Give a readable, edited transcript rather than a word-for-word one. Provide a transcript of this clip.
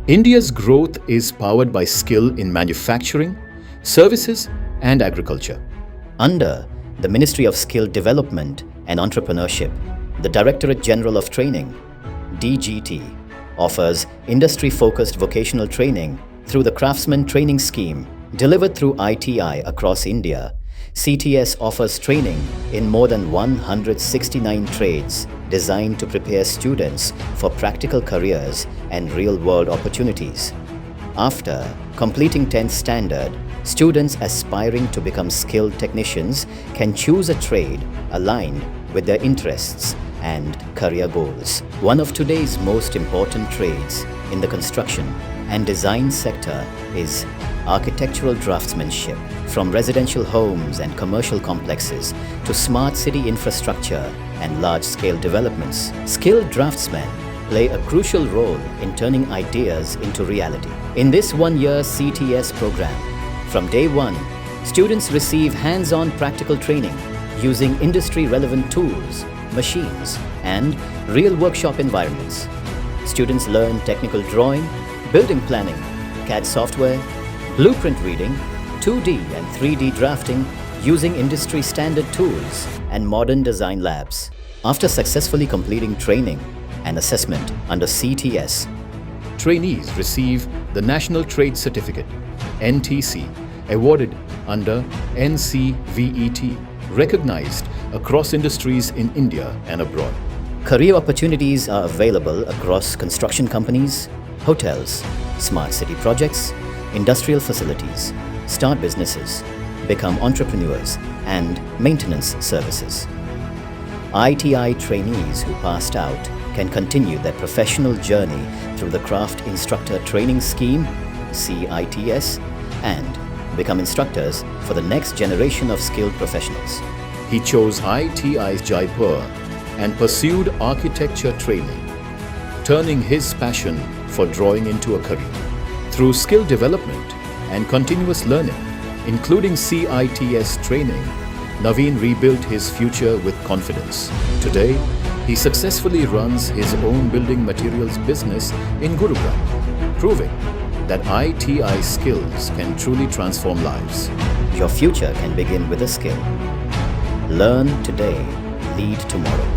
India's growth is powered by skill in manufacturing, services, and agriculture. Under the Ministry of Skill Development and Entrepreneurship, the Directorate General of Training, DGT, offers industry-focused vocational training through the Craftsmen Training Scheme delivered through ITI across India. CTS offers training in more than 169 trades designed to prepare students for practical careers and real-world opportunities. After completing 10th standard, students aspiring to become skilled technicians can choose a trade aligned with their interests and career goals. One of today's most important trades in the construction and design sector is architectural draftsmanship. From residential homes and commercial complexes to smart city infrastructure and large-scale developments, skilled draftsmen play a crucial role in turning ideas into reality. In this one-year CTS program, from day one, students receive hands-on practical training using industry-relevant tools, machines, and real workshop environments. Students learn technical drawing, building planning, CAD software, blueprint reading, 2D and 3D drafting using industry-standard tools and modern design labs. After successfully completing training and assessment under CTS, trainees receive the National Trade Certificate, NTC, awarded under NCVET, recognized across industries in India and abroad. Career opportunities are available across construction companies, hotels, smart city projects, industrial facilities, start businesses, become entrepreneurs, and maintenance services. ITI trainees who passed out can continue their professional journey through the Craft Instructor Training Scheme, CITS, and become instructors for the next generation of skilled professionals. He chose ITI's Jaipur and pursued architecture training, turning his passion for drawing into a career. Through skill development and continuous learning, including CITS training, Naveen rebuilt his future with confidence. Today, he successfully runs his own building materials business in Gurugram, proving that ITI skills can truly transform lives. Your future can begin with a skill. Learn today, lead tomorrow.